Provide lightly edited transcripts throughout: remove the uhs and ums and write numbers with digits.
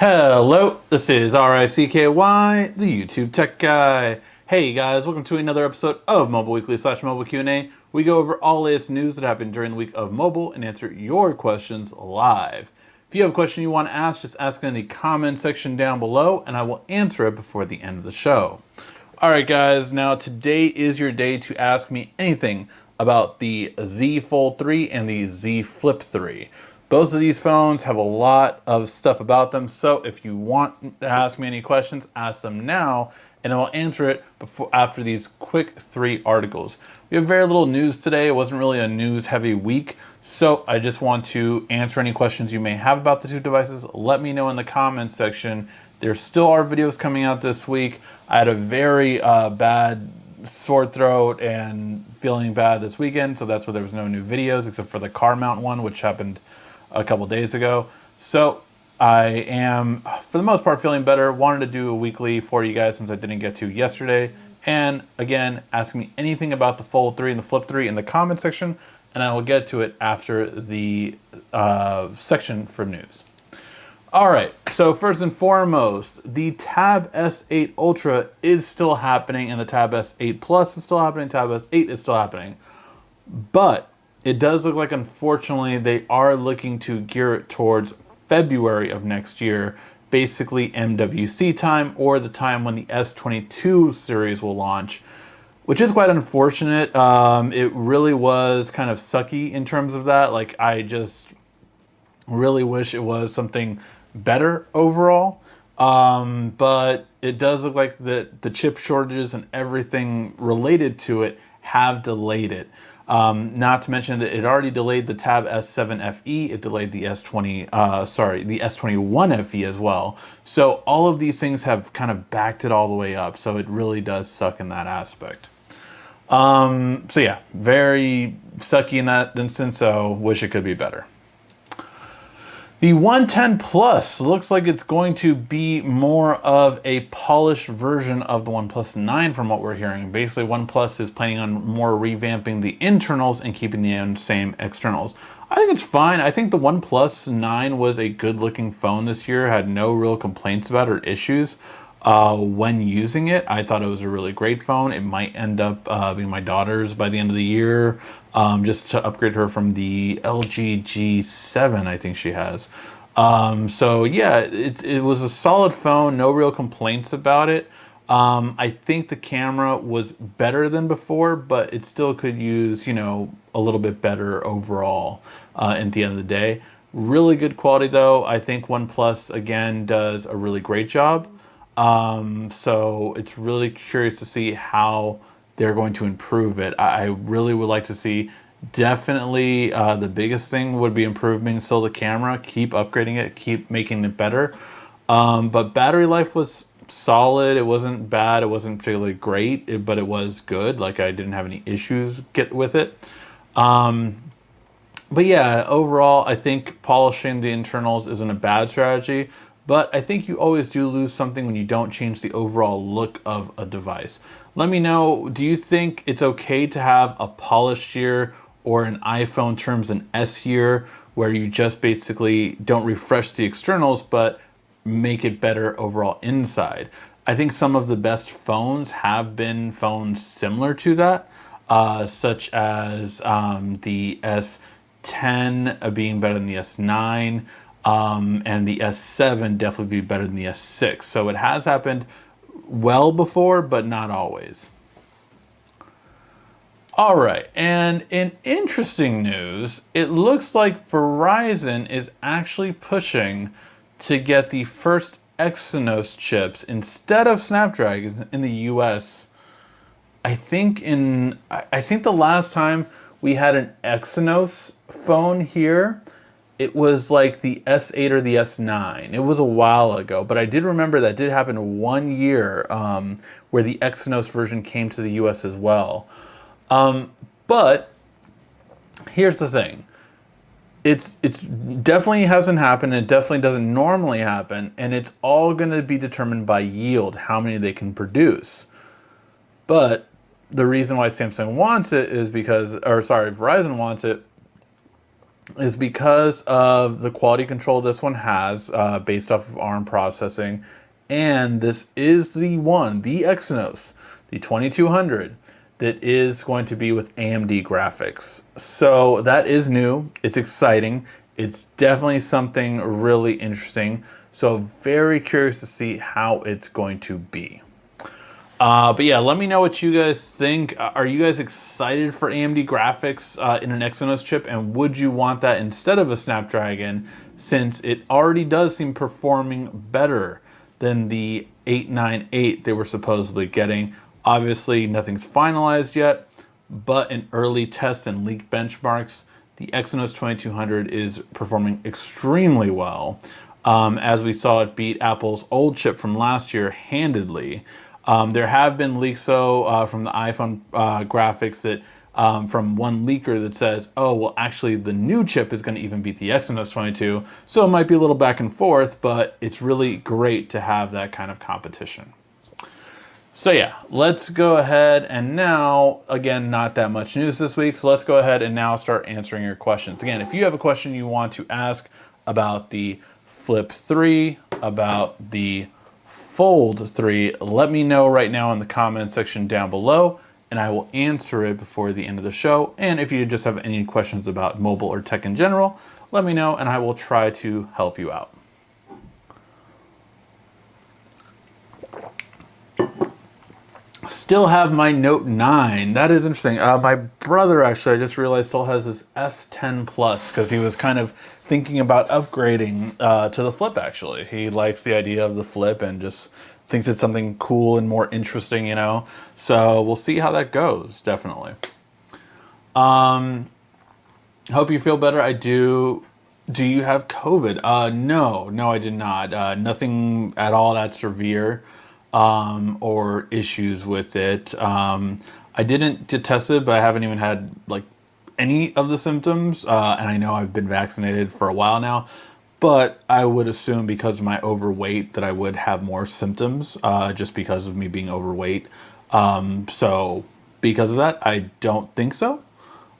Hello, this is RICKY, the YouTube Tech Guy. Hey guys, welcome to another episode of Mobile Weekly / Mobile Q&A. We go over all latest news that happened during the week of mobile and answer your questions live. If you have a question you want to ask, just ask it in the comment section down below and I will answer it before the end of the show. Alright guys, now today is your day to ask me anything about the Z Fold 3 and the Z Flip 3. Both of these phones have a lot of stuff about them, so if you want to ask me any questions, ask them now, and I'll answer it after these quick 3 articles. We have very little news today. It wasn't really a news-heavy week, so I just want to answer any questions you may have about the two devices. Let me know in the comments section. There still are videos coming out this week. I had a very bad sore throat and feeling bad this weekend, so that's why there was no new videos except for the car mount one, which happened a couple days ago. So I am, for the most part, feeling better. Wanted to do a weekly for you guys since I didn't get to yesterday. And again, ask me anything about the Fold 3 and the Flip 3 in the comment section, and I will get to it after the section for news. All right, so first and foremost, the Tab S8 Ultra is still happening, and the Tab S8 Plus is still happening, Tab S8 is still happening. But it does look like, unfortunately, they are looking to gear it towards February of next year, basically MWC time, or the time when the S22 series will launch, which is quite unfortunate. It really was kind of sucky in terms of that. Like, I just really wish it was something better overall. But it does look like the chip shortages and everything related to it have delayed it. Not to mention that it already delayed the Tab S7 FE, it delayed the the S21 FE as well. So all of these things have kind of backed it all the way up. So it really does suck in that aspect. So yeah, very sucky in that instance. So wish it could be better. The 110 Plus looks like it's going to be more of a polished version of the OnePlus 9 from what we're hearing. Basically, OnePlus is planning on more revamping the internals and keeping the same externals. I think it's fine. I think the OnePlus 9 was a good looking phone this year, had no real complaints about it or issues when using it. I thought it was a really great phone. It might end up being my daughter's by the end of the year. Just to upgrade her from the LG G7, I think she has. So yeah, it was a solid phone, no real complaints about it. I think the camera was better than before, but it still could use, you know, a little bit better overall at the end of the day. Really good quality though. I think OnePlus, again, does a really great job. So it's really curious to see how they're going to improve it. I really would like to see, definitely the biggest thing would be improving still the camera, keep upgrading it, keep making it better. But battery life was solid. It wasn't bad. It wasn't particularly great, but it was good. Like, I didn't have any issues with it. But yeah, overall, I think polishing the internals isn't a bad strategy. But I think you always do lose something when you don't change the overall look of a device. Let me know, do you think it's okay to have a polished year or an iPhone terms an S year where you just basically don't refresh the externals but make it better overall inside? I think some of the best phones have been phones similar to that, such as the S10 being better than the S9. And the S7 definitely be better than the S6. So it has happened well before, but not always. All right, and in interesting news, it looks like Verizon is actually pushing to get the first Exynos chips instead of Snapdragons in the US. I think the last time we had an Exynos phone here, it was like the S8 or the S9. It was a while ago, but I did remember that did happen 1 year where the Exynos version came to the US as well. But here's the thing. It's definitely hasn't happened. It definitely doesn't normally happen. And it's all going to be determined by yield, how many they can produce. But the reason why Samsung wants it is because, or sorry, Verizon wants it is because of the quality control this one has based off of ARM processing. And this is the Exynos, the 2200, that is going to be with AMD graphics. So that is new. It's exciting. It's definitely something really interesting. So very curious to see how it's going to be. But yeah, let me know what you guys think. Are you guys excited for AMD graphics in an Exynos chip? And would you want that instead of a Snapdragon, since it already does seem performing better than the 898 they were supposedly getting? Obviously, nothing's finalized yet, but in early tests and leaked benchmarks, the Exynos 2200 is performing extremely well. As we saw it beat Apple's old chip from last year handedly. There have been leaks, though, from the iPhone graphics that from one leaker that says, oh, well, actually, the new chip is going to even beat the Exynos 22. So it might be a little back and forth, but it's really great to have that kind of competition. So yeah, let's go ahead and now, again, not that much news this week, so let's go ahead and now start answering your questions. Again, if you have a question you want to ask about the Flip 3, about the Fold 3, let me know right now in the comment section down below, and I will answer it before the end of the show. And if you just have any questions about mobile or tech in general, let me know and I will try to help you out. Still have my Note 9. That is interesting. My brother, actually, I just realized, still has his S10 Plus because he was kind of thinking about upgrading to the Flip, actually. He likes the idea of the Flip and just thinks it's something cool and more interesting, you know? So we'll see how that goes, definitely. Hope you feel better. I do. Do you have COVID? No, I did not. Nothing at all that severe. Or issues with it. I didn't get tested, but I haven't even had like any of the symptoms. And I know I've been vaccinated for a while now, but I would assume because of my overweight that I would have more symptoms, just because of me being overweight. So because of that, I don't think so.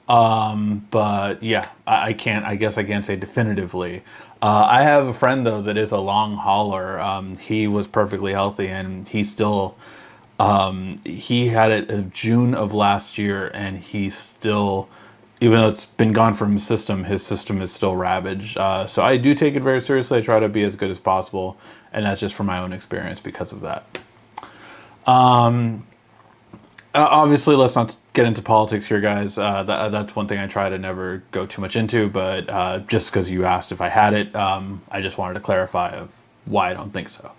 But yeah, I guess I can't say definitively. I have a friend though that is a long hauler. He was perfectly healthy and he still, he had it in June of last year and he still, even though it's been gone from his system is still ravaged. So I do take it very seriously. I try to be as good as possible. And that's just from my own experience because of that. Obviously, let's not get into politics here, guys. That's one thing I try to never go too much into, but just because you asked if I had it, I just wanted to clarify of why I don't think so.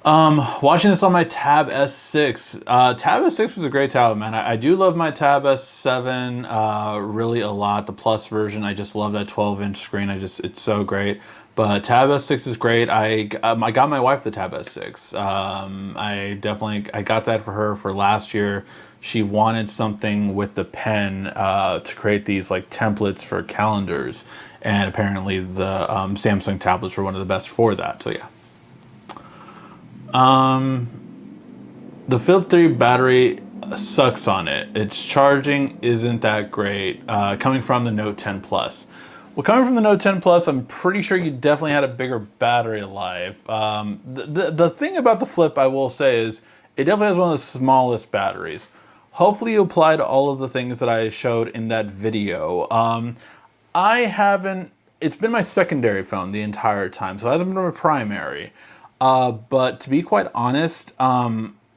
Watching this on my Tab S6. Tab S6 was a great tablet, man. I do love my Tab S7 really a lot. The Plus version, I just love that 12-inch screen. It's so great. But Tab S6 is great. I got my wife the Tab S6. I got that for her for last year. She wanted something with the pen to create these like templates for calendars, and apparently the Samsung tablets were one of the best for that. So yeah. The Flip 3 battery sucks on it. Its charging isn't that great. Coming from the Note 10 Plus. Well, coming from the Note 10 Plus, I'm pretty sure you definitely had a bigger battery life. The thing about the Flip, I will say, is it definitely has one of the smallest batteries. Hopefully you applied all of the things that I showed in that video. I haven't, it's been my secondary phone the entire time, so it hasn't been my primary. But to be quite honest,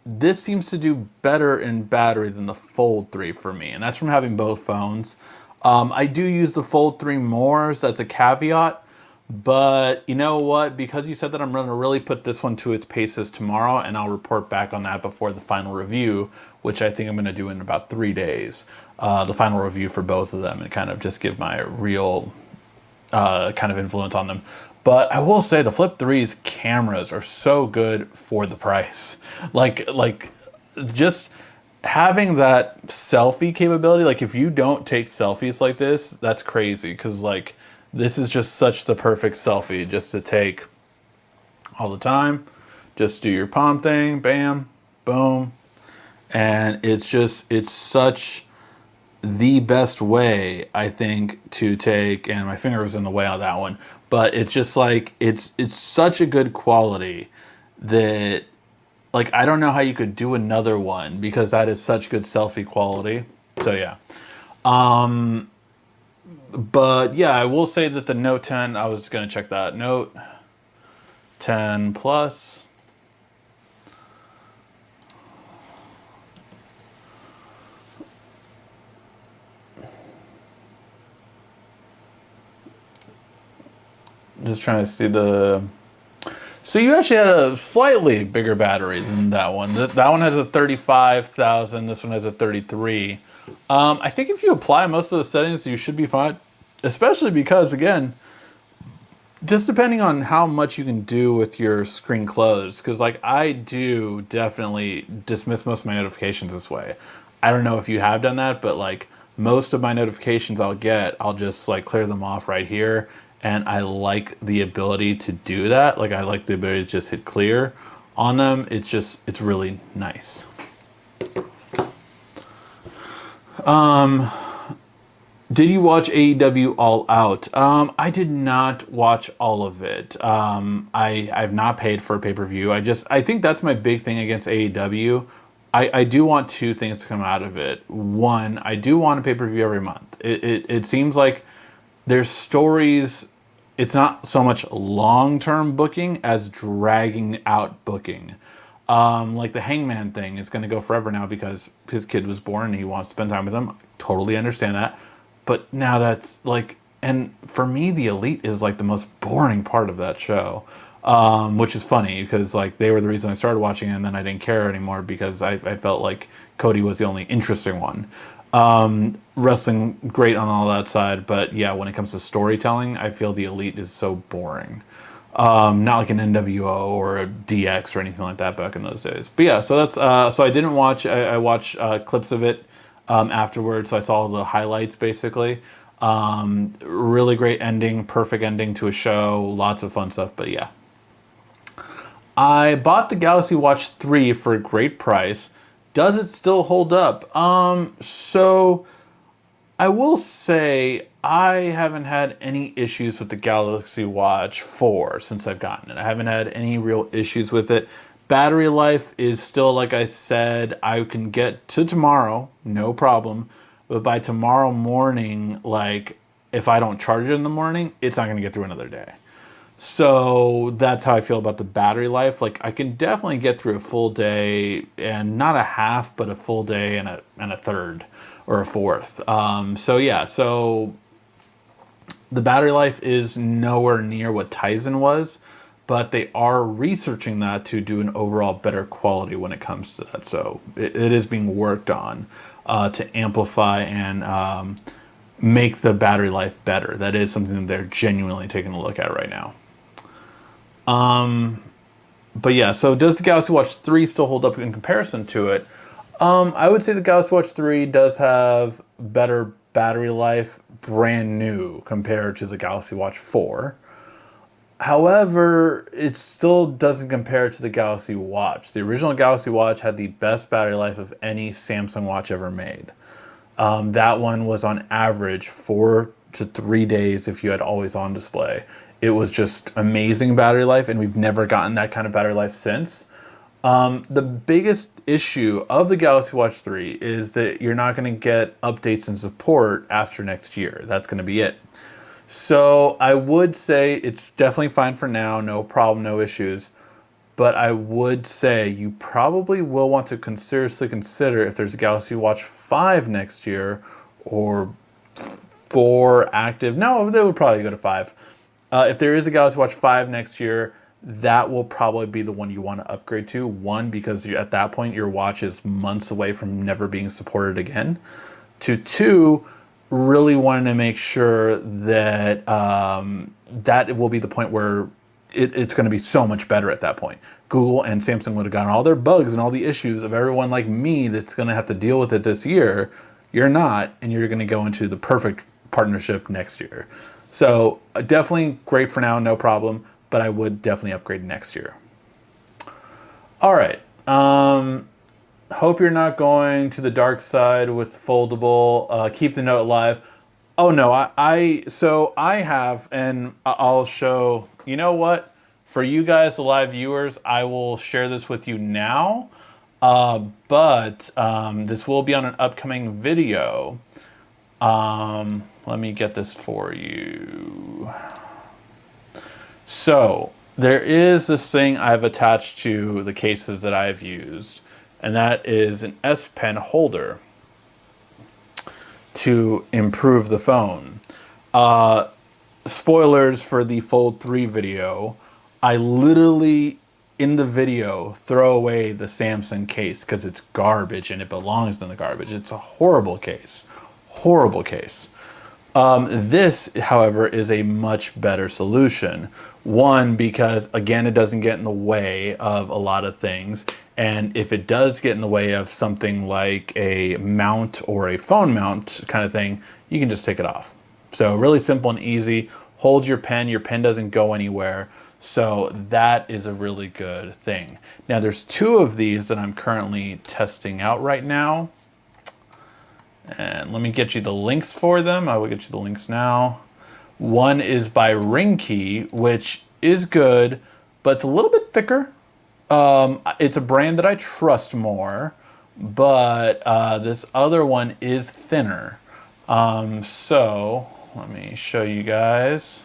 this seems to do better in battery than the Fold 3 for me, and that's from having both phones. I do use the Fold 3 more, so that's a caveat. But you know what? Because you said that, I'm going to really put this one to its paces tomorrow, and I'll report back on that before the final review, which I think I'm going to do in about 3 days. The final review for both of them and kind of just give my real kind of influence on them. But I will say the Flip 3's cameras are so good for the price. Like just having that selfie capability, like if you don't take selfies like this, that's crazy, because like this is just such the perfect selfie just to take all the time. Just do your palm thing, bam, boom, and it's such the best way, I think, to take, and my finger was in the way on that one, but it's just like, it's such a good quality that, like, I don't know how you could do another one because that is such good selfie quality. So yeah. But yeah, I will say that the Note 10, I was going to check that. Note 10 Plus. Just trying to see the... So you actually had a slightly bigger battery than that one. That one has a 35,000. This one has a 33. I think if you apply most of the settings, you should be fine. Especially because, again, just depending on how much you can do with your screen closed. Because, like, I do definitely dismiss most of my notifications this way. I don't know if you have done that, but, like, most of my notifications I'll just, like, clear them off right here. And I like the ability to do that. Like, I like the ability to just hit clear on them. It's really nice. Did you watch AEW All Out? I did not watch all of it. I've not paid for a pay-per-view. I think that's my big thing against AEW. I do want two things to come out of it. One, I do want a pay-per-view every month. It seems like there's stories. It's not so much long-term booking as dragging out booking. Like the Hangman thing is going to go forever now because his kid was born and he wants to spend time with him. Totally understand that. But now that's like, and for me, the Elite is like the most boring part of that show, which is funny because like they were the reason I started watching it, and then I didn't care anymore because I felt like Cody was the only interesting one. Wrestling great on all that side, but yeah, when it comes to storytelling, I feel the Elite is so boring. Not like an NWO or a DX or anything like that back in those days. But yeah, so that's so I didn't watch. I watched clips of it afterwards, so I saw the highlights basically. Really great ending, perfect ending to a show, lots of fun stuff. But yeah, I bought the Galaxy Watch 3 for a great price. Does it still hold up? So I will say I haven't had any issues with the Galaxy Watch 4 since I've gotten it. I haven't had any real issues with it. Battery life is still, like I said, I can get to tomorrow, no problem. But by tomorrow morning, like, if I don't charge it in the morning, it's not going to get through another day. So that's how I feel about the battery life. Like, I can definitely get through a full day, and not a half, but a full day and a third or a fourth. So yeah, so the battery life is nowhere near what Tizen was, but they are researching that to do an overall better quality when it comes to that. So it is being worked on to amplify and make the battery life better. That is something that they're genuinely taking a look at right now. But yeah, so does the Galaxy Watch 3 still hold up in comparison to it? I would say the Galaxy Watch 3 does have better battery life, brand new, compared to the Galaxy Watch 4. However, it still doesn't compare to the Galaxy Watch. The original Galaxy Watch had the best battery life of any Samsung watch ever made. That one was on average 4 to 3 days if you had always on display. It was just amazing battery life, and we've never gotten that kind of battery life since. The biggest issue of the Galaxy Watch 3 is that you're not going to get updates and support after next year. That's going to be it. So I would say it's definitely fine for now, no problem, no issues. But I would say you probably will want to seriously consider if there's a Galaxy Watch 5 next year or 4 active. No, they would probably go to 5. If there is a Galaxy Watch 5 next year, that will probably be the one you want to upgrade to. One, because at that point your watch is months away from never being supported again. Two, really wanting to make sure that that will be the point where it's going to be so much better at that point. Google and Samsung would have gotten all their bugs and all the issues of everyone like me that's going to have to deal with it this year. You're not, and you're going to go into the perfect partnership next year. So definitely great for now, no problem, but I would definitely upgrade next year. All right. Hope you're not going to the dark side with foldable. Keep the note alive. Oh no, so I have, and I'll show. You know what? For you guys, the live viewers, I will share this with you now. But this will be on an upcoming video. Let me get this for you. So there is this thing I've attached to the cases that I've used, and that is an S Pen holder to improve the phone. Spoilers for the Fold 3 video. I literally, in the video, throw away the Samsung case because it's garbage and it belongs in the garbage. It's a horrible case. Horrible case. This, however, is a much better solution. One, because again, it doesn't get in the way of a lot of things. And if it does get in the way of something like a mount or a phone mount kind of thing, you can just take it off. So really simple and easy. Hold your pen doesn't go anywhere. So that is a really good thing. Now there's two of these that I'm currently testing out right now. And let me get you the links for them. I will get you the links now. One is by Ringkey, which is good, but it's a little bit thicker. It's a brand that I trust more, but this other one is thinner. So let me show you guys.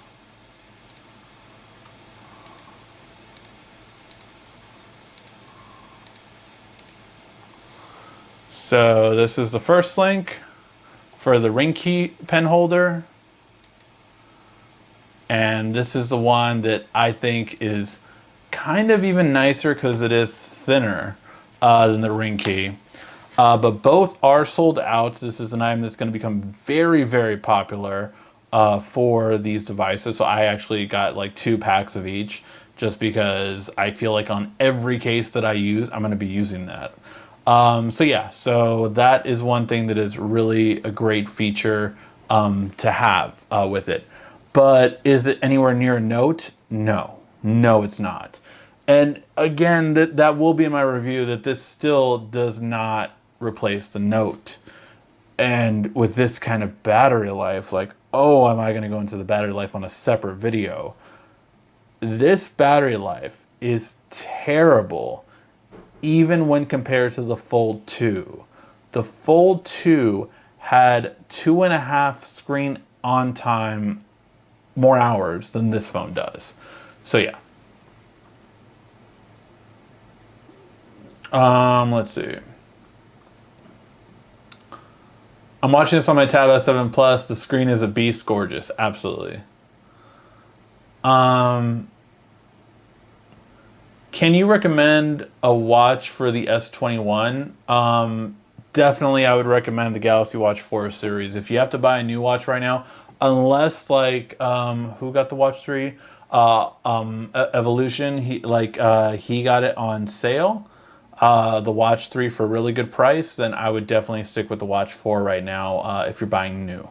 So this is the first link for the Ringkey pen holder. And this is the one that I think is kind of even nicer because it is thinner than the Ringkey. But both are sold out. This is an item that's going to become very, very popular for these devices. So I actually got like 2 packs of each just because I feel like on every case that I use, I'm going to be using that. So yeah, so that is one thing that is really a great feature to have with it. But is it anywhere near a Note? No. No, it's not. And again, that will be in my review that this still does not replace the Note. And with this kind of battery life, like, oh, am I going to go into the battery life on a separate video? This battery life is terrible, even when compared to the Fold 2. The Fold 2 had 2.5 screen on time more hours than this phone does. So yeah. Let's see. I'm watching this on my Tab S7 Plus. The screen is a beast, gorgeous. Absolutely. Can you recommend a watch for the S21? Definitely, I would recommend the Galaxy Watch 4 series. If you have to buy a new watch right now, unless like who got the Watch 3? Evolution. He got it on sale. The Watch 3 for a really good price. Then I would definitely stick with the Watch 4 right now if you're buying new.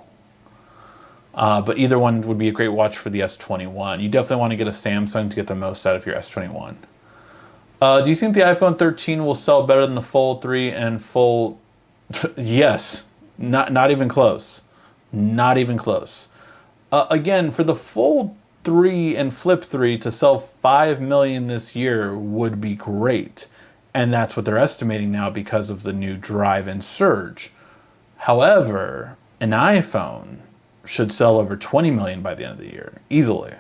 But either one would be a great watch for the S21. You definitely want to get a Samsung to get the most out of your S21. Do you think the iPhone 13 will sell better than the Fold 3 and Fold? Yes, not even close. Not even close. Again, for the Fold 3 and Flip 3 to sell 5 million this year would be great. And that's what they're estimating now because of the new Drive and Surge. However, an iPhone should sell over 20 million by the end of the year, easily.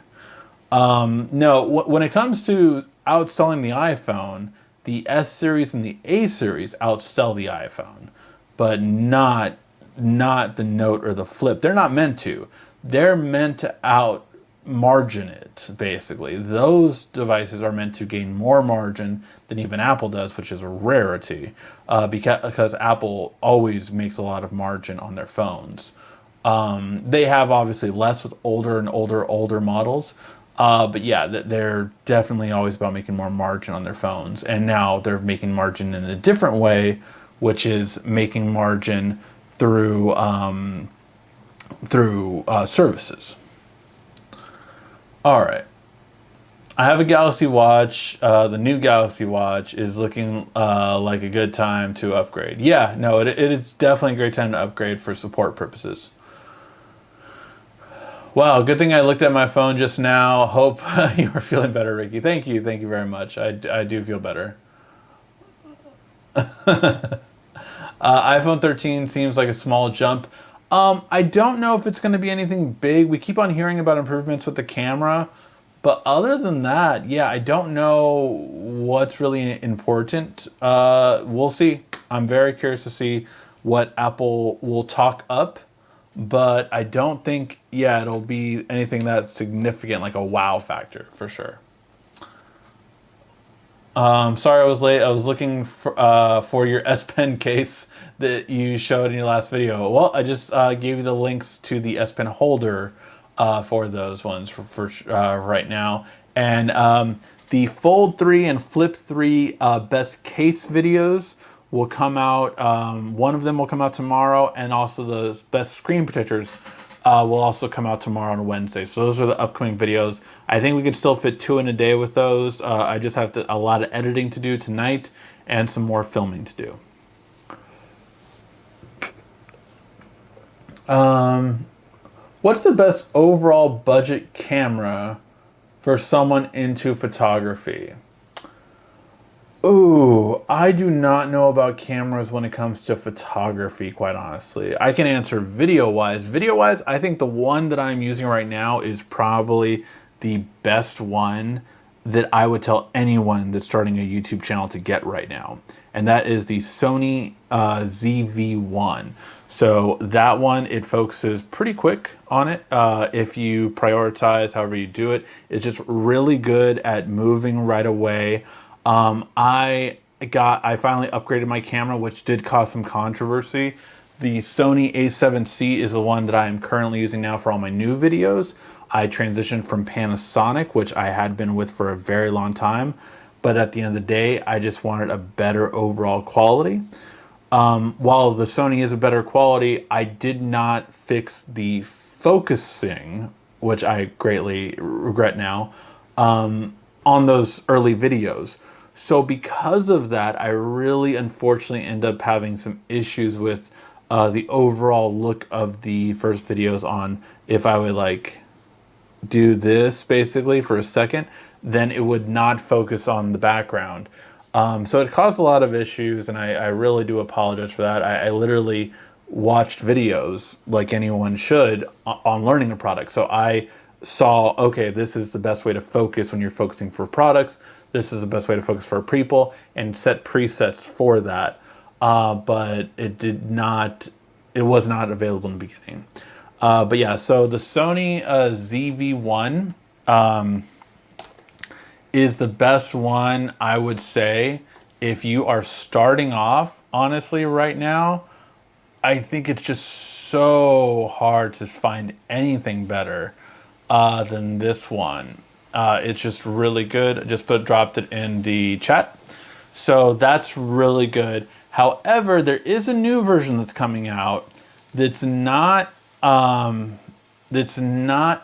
No, when it comes to outselling the iPhone, the S series and the A series outsell the iPhone, but not the Note or the Flip. They're not meant to. They're meant to out margin it, basically. Those devices are meant to gain more margin than even Apple does, which is a rarity, because Apple always makes a lot of margin on their phones. They have obviously less with older and older models, but yeah, they're definitely always about making more margin on their phones. And now they're making margin in a different way, which is making margin through services. All right. I have a Galaxy Watch. The new Galaxy Watch is looking like a good time to upgrade. Yeah, no, it is definitely a great time to upgrade for support purposes. Wow, good thing I looked at my phone just now. Hope you are feeling better, Ricky. Thank you. Thank you very much. I do feel better. iPhone 13 seems like a small jump. I don't know if it's going to be anything big. We keep on hearing about improvements with the camera. But other than that, yeah, I don't know what's really important. We'll see. I'm very curious to see what Apple will talk up. But I don't think, yeah, it'll be anything that's significant, like a wow factor, for sure. Sorry I was late. I was looking for your S Pen case that you showed in your last video. Well, I just gave you the links to the S Pen holder for those ones for right now. And the Fold 3 and Flip 3 best case videos will come out. One of them will come out tomorrow, and also the best screen protectors will also come out tomorrow on Wednesday. So those are the upcoming videos. I think we could still fit 2 in a day with those. I just have a lot of editing to do tonight and some more filming to do. What's the best overall budget camera for someone into photography? Ooh, I do not know about cameras when it comes to photography, quite honestly. I can answer video-wise. Video-wise, I think the one that I'm using right now is probably the best one that I would tell anyone that's starting a YouTube channel to get right now. And that is the Sony ZV-1. So that one, it focuses pretty quick on it. If you prioritize however you do it, it's just really good at moving right away. I finally upgraded my camera, which did cause some controversy. The Sony A7C is the one that I am currently using now for all my new videos. I transitioned from Panasonic, which I had been with for a very long time. But at the end of the day, I just wanted a better overall quality. While the Sony is a better quality, I did not fix the focusing, which I greatly regret now, on those early videos. So because of that, I really unfortunately end up having some issues with the overall look of the first videos on. If I would like do this basically for a second, then it would not focus on the background. So it caused a lot of issues, and I really do apologize for that. I literally watched videos like anyone should on learning a product. So I saw, okay, this is the best way to focus when you're focusing for products. This is the best way to focus for people, and set presets for that. But it was not available in the beginning. But yeah, so the Sony ZV-1 is the best one, I would say. If you are starting off, honestly, right now, I think it's just so hard to find anything better than this one. It's just really good. I just dropped it in the chat. So that's really good. However, there is a new version that's coming out that's not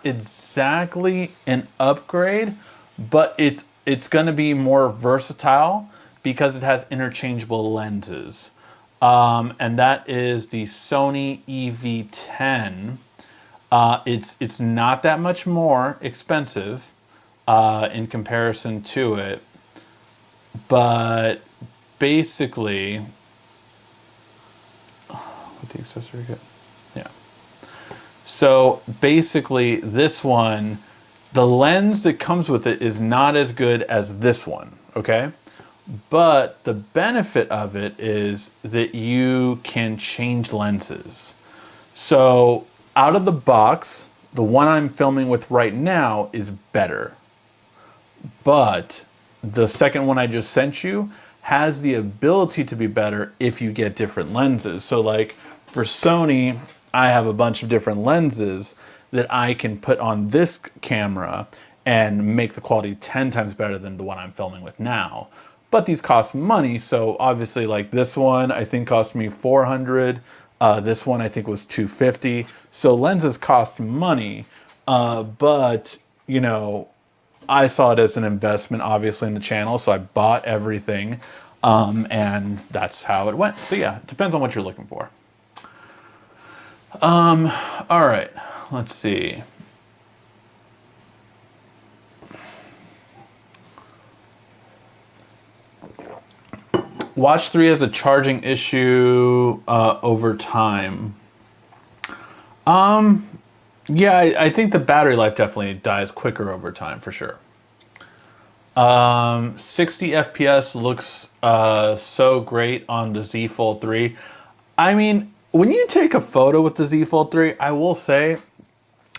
exactly an upgrade, but it's going to be more versatile because it has interchangeable lenses. And that is the Sony EV10. It's not that much more expensive in comparison to it, but basically, with the accessory kit, yeah. So basically, this one, the lens that comes with it is not as good as this one, okay? But the benefit of it is that you can change lenses. So out of the box, the one I'm filming with right now is better. But the second one I just sent you has the ability to be better if you get different lenses. So like for Sony, I have a bunch of different lenses that I can put on this camera and make the quality 10 times better than the one I'm filming with now. But these cost money, so obviously like this one I think cost me $400. This one I think was $250. So lenses cost money, but you know, I saw it as an investment, obviously, in the channel, so I bought everything, and that's how it went. So yeah, it depends on what you're looking for. All right, let's see. Watch 3 has a charging issue over time. Yeah, I think the battery life definitely dies quicker over time, for sure. 60 FPS looks so great on the Z Fold 3. I mean, when you take a photo with the Z Fold 3, I will say,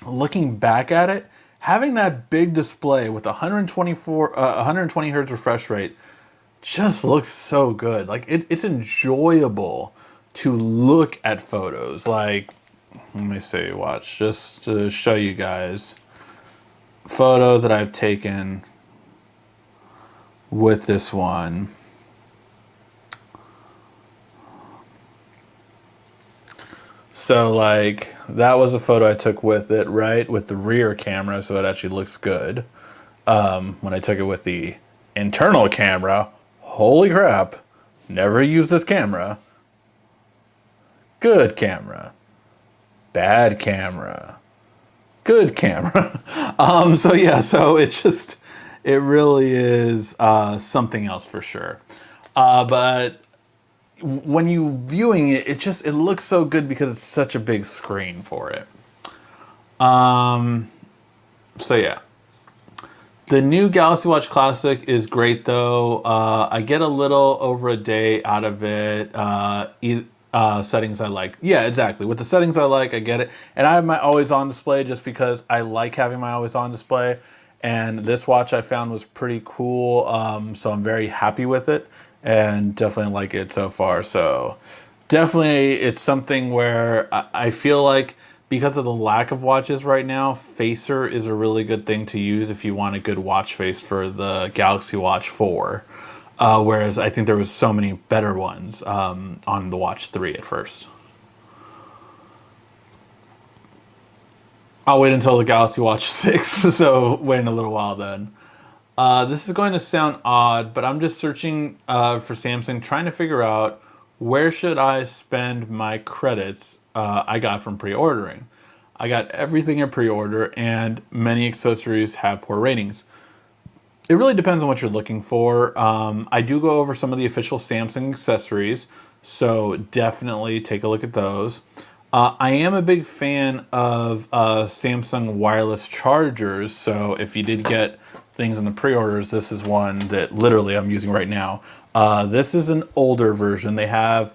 looking back at it, having that big display with 120 hertz refresh rate just looks so good. Like, it's enjoyable to look at photos. Like, let me see, watch, just to show you guys photos that I've taken with this one. So like, that was a photo I took with it, right? With the rear camera, so it actually looks good. When I took it with the internal camera, holy crap, never use this camera. Good camera. Bad camera. Good camera. So yeah, so it really is something else for sure. But when you viewing it, it looks so good because it's such a big screen for it. So yeah. The new Galaxy Watch Classic is great though. I get a little over a day out of it. Settings I like. Yeah, exactly. With the settings I like, I get it. And I have my always on display just because I like having my always on display. And this watch I found was pretty cool. So I'm very happy with it and definitely like it so far. So definitely it's something where I feel like because of the lack of watches right now, Facer is a really good thing to use if you want a good watch face for the Galaxy Watch 4. Whereas I think there was so many better ones on the Watch 3 at first. I'll wait until the Galaxy Watch 6, so wait a little while then. This is going to sound odd, but I'm just searching for Samsung, trying to figure out where should I spend my credits I got from pre-ordering. I got everything in pre-order, and many accessories have poor ratings. It really depends on what you're looking for. I do go over some of the official Samsung accessories, so definitely take a look at those. I am a big fan of Samsung wireless chargers, so if you did get things in the pre-orders, this is one that literally I'm using right now. This is an older version. They have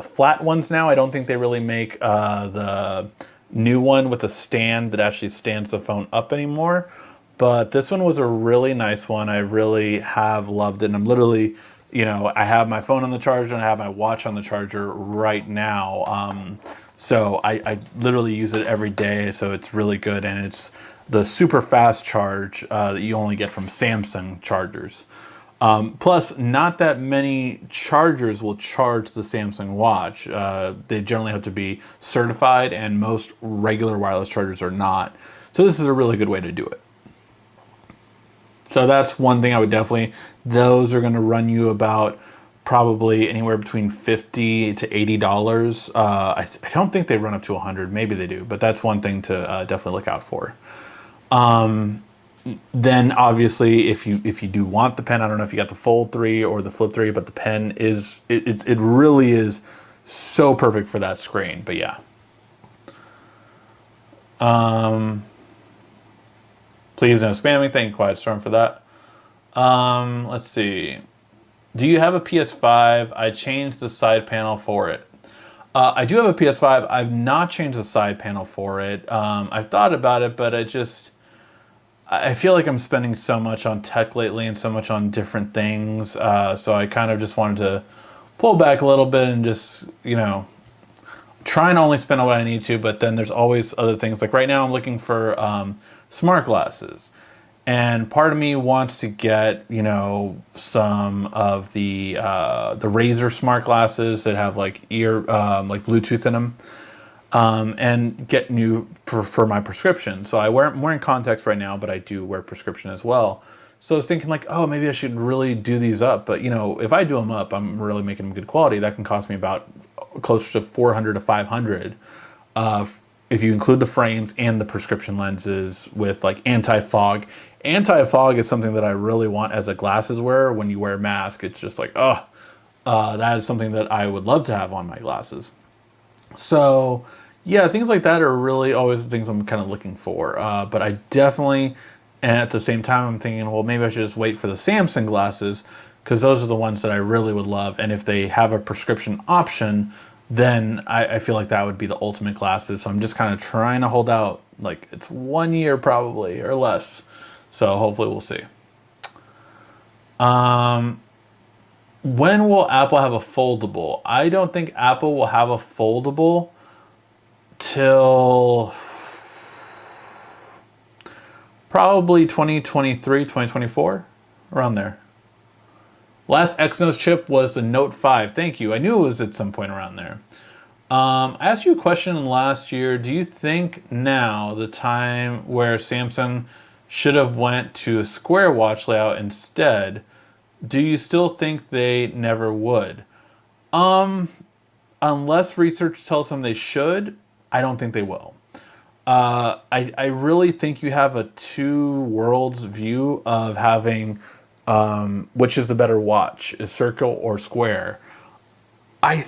flat ones now. I don't think they really make the new one with a stand that actually stands the phone up anymore. But this one was a really nice one. I really have loved it. And I'm literally, I have my phone on the charger and I have my watch on the charger right now. So I literally use it every day. So it's really good. And it's the super fast charge that you only get from Samsung chargers. Plus, not that many chargers will charge the Samsung watch. They generally have to be certified, and most regular wireless chargers are not. So this is a really good way to do it. So that's one thing I would definitely, those are going to run you about probably anywhere between $50 to $80. I don't think they run up to 100. Maybe they do, but that's one thing to definitely look out for. Then obviously, if you do want the pen, I don't know if you got the Fold 3 or the Flip 3, but the pen is, it really is so perfect for that screen. But yeah. Please no spamming. Thank you, Quiet Storm, for that. Let's see. Do you have a PS5? I changed the side panel for it. I do have a PS5. I've not changed the side panel for it. I've thought about it, but I feel like I'm spending so much on tech lately and so much on different things. So I kind of just wanted to pull back a little bit and just, try and only spend on what I need to. But then there's always other things. Like right now I'm looking for smart glasses. And part of me wants to get, some of the Razer smart glasses that have like like Bluetooth in them. and get new for my prescription. So I'm wearing contacts right now, but I do wear prescription as well. So I was thinking like, oh, maybe I should really do these up. But if I do them up, I'm really making them good quality. That can cost me about close to 400 to 500. If you include the frames and the prescription lenses with like anti-fog. Anti-fog is something that I really want as a glasses wearer. When you wear a mask, it's just like, that is something that I would love to have on my glasses. So yeah, things like that are really always the things I'm kind of looking for. But I definitely, and at the same time, I'm thinking, well, maybe I should just wait for the Samsung glasses because those are the ones that I really would love. And if they have a prescription option, then I feel like that would be the ultimate glasses. So I'm just kind of trying to hold out. Like it's 1 year probably or less. So hopefully we'll see. When will Apple have a foldable? I don't think Apple will have a foldable till probably 2023, 2024, around there. Last Exynos chip was the Note 5. Thank you. I knew it was at some point around there. I asked you a question last year. Do you think now the time where Samsung should have went to a square watch layout instead? Do you still think they never would? Unless research tells them they should, I don't think they will. I really think you have a two worlds view of having which is the better watch, is circle or square. I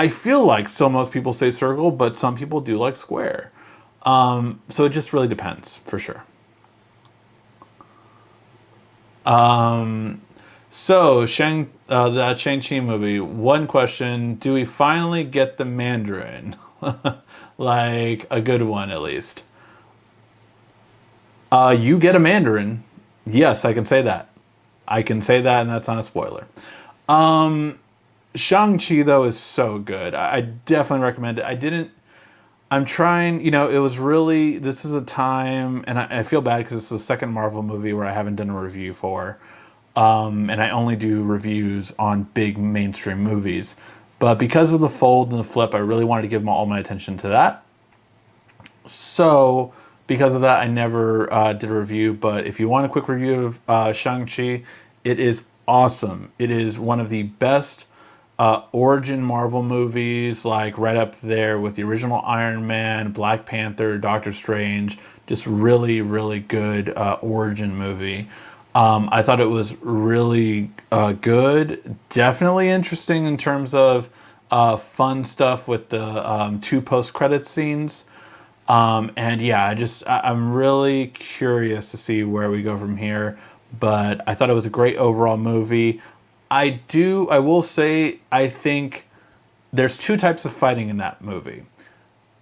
feel like still most people say circle, but some people do like square. So it just really depends for sure. So that Shang-Chi movie. One question: do we finally get the Mandarin? Like a good one at least. You get a Mandarin. Yes, I can say that. I can say that, and that's not a spoiler. Shang-Chi, though, is so good. I definitely recommend it. I'm trying, it was really, this is a time, and I feel bad because it's the second Marvel movie where I haven't done a review for. And I only do reviews on big mainstream movies. But because of the fold and the flip, I really wanted to give all my attention to that. So because of that, I never did a review. But if you want a quick review of Shang-Chi, it is awesome. It is one of the best origin Marvel movies, like right up there with the original Iron Man, Black Panther, Doctor Strange. Just really, really good origin movie. I thought it was really good. Definitely interesting in terms of fun stuff with the two post-credit scenes. And yeah, I'm really curious to see where we go from here. But I thought it was a great overall movie. I will say, I think there's two types of fighting in that movie.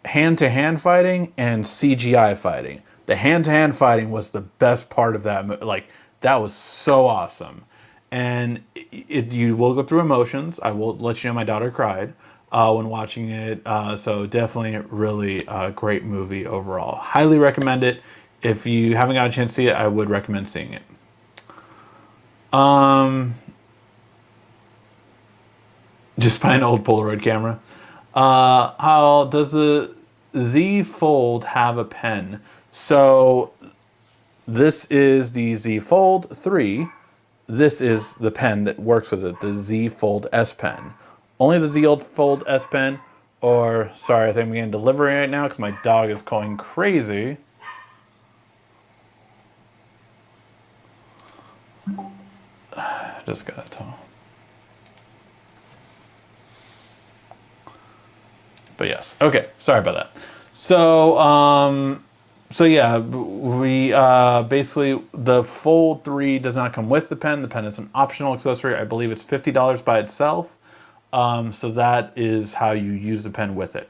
Hand-to-hand fighting and CGI fighting. The hand-to-hand fighting was the best part of that movie. Like, that was so awesome. And you will go through emotions. I will let you know my daughter cried when watching it. So definitely really a great movie overall. Highly recommend it. If you haven't got a chance to see it, I would recommend seeing it. Just buy an old Polaroid camera. How does the Z Fold have a pen? So this is the Z Fold 3. This is the pen that works with it, the Z Fold S Pen. Only the Z Fold S Pen, or sorry, I think I'm getting delivery right now because my dog is going crazy. Just gotta tell. But yes, okay, sorry about that. So yeah, we basically, the Fold 3 does not come with the pen. The pen is an optional accessory. I believe it's $50 by itself. So that is how you use the pen with it.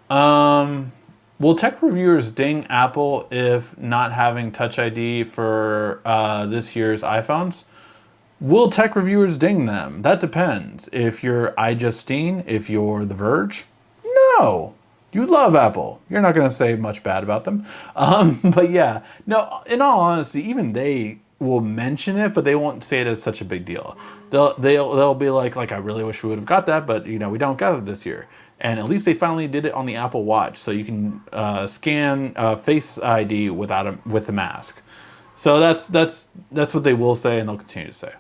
Will tech reviewers ding Apple if not having Touch ID for this year's iPhones? Will tech reviewers ding them? That depends. If you're iJustine, if you're The Verge, no. You love Apple. You're not going to say much bad about them. But yeah, no, in all honesty, even they will mention it, but they won't say it as such a big deal. They'll be like I really wish we would have got that, but we don't got it this year. And at least they finally did it on the Apple Watch, so you can scan Face ID with a mask. So that's what they will say, and they'll continue to say.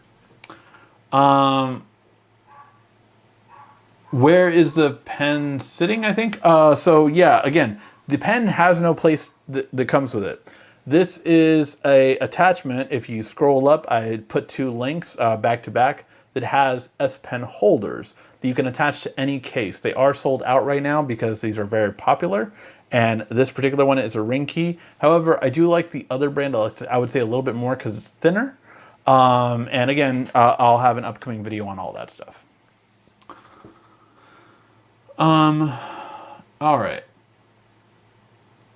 Where is the pen sitting? I think. So yeah, again, the pen has no place that comes with it. This is a attachment. If you scroll up, I put 2 links back to back that has S Pen holders that you can attach to any case. They are sold out right now because these are very popular. And this particular one is a ring key. However, I do like the other brand. I would say a little bit more because it's thinner. And again, I'll have an upcoming video on all that stuff. All right.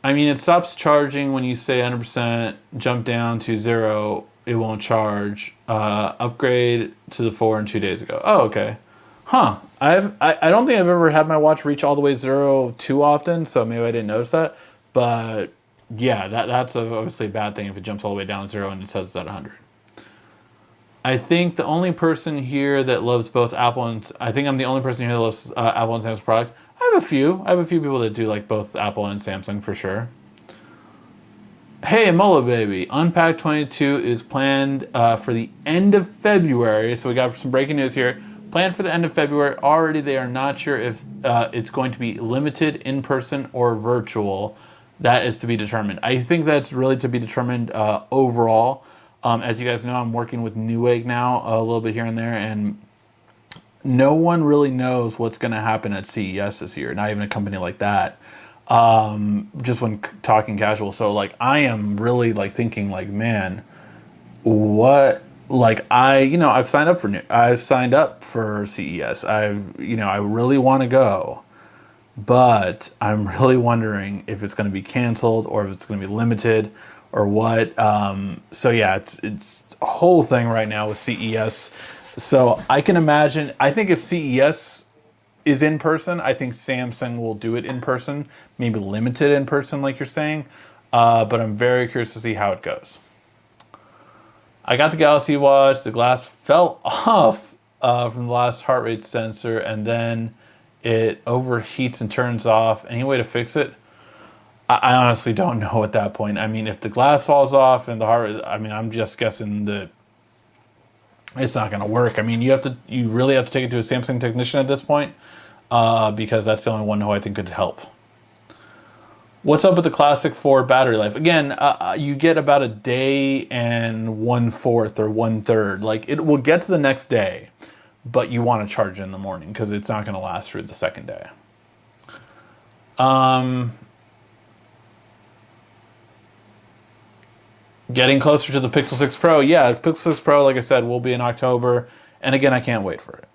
I mean, it stops charging when you say 100%, jump down to 0, it won't charge. Upgrade to the 4 in 2 days ago. Oh, okay. Huh. I don't think I've ever had my watch reach all the way 0 too often, so maybe I didn't notice that. But yeah, that's obviously a bad thing if it jumps all the way down to 0 and it says it's at 100. I think the only person here that loves both Apple and... I think I'm the only person here that loves Apple and Samsung products. I have a few people that do like both Apple and Samsung for sure. Hey, Mullah Baby. Unpacked 22 is planned for the end of February. So we got some breaking news here. Planned for the end of February. Already they are not sure if it's going to be limited in person or virtual. That is to be determined. I think that's really to be determined overall. As you guys know, I'm working with Newegg now a little bit here and there, and no one really knows what's going to happen at CES this year. Not even a company like that. Just when talking casual. So like, I am really like thinking like, man, what? Like I've signed up for CES. I really want to go, but I'm really wondering if it's going to be canceled or if it's going to be limited or what. So yeah, it's a whole thing right now with CES. So I can imagine, I think if CES is in person, I think Samsung will do it in person, maybe limited in person like you're saying. But I'm very curious to see how it goes. I got the Galaxy Watch, the glass fell off from the last heart rate sensor, and then it overheats and turns off. Any way to fix it? I honestly don't know at that point. I mean, if the glass falls off and the heart rate, I mean, I'm just guessing that it's not going to work. I mean, you really have to take it to a Samsung technician at this point because that's the only one who I think could help. What's up with the Classic 4 battery life? Again, you get about a day and 1/4 or 1/3. Like, it will get to the next day, but you want to charge it in the morning because it's not going to last through the second day. Getting closer to the Pixel 6 Pro. Yeah, Pixel 6 Pro, like I said, will be in October. And again, I can't wait for it.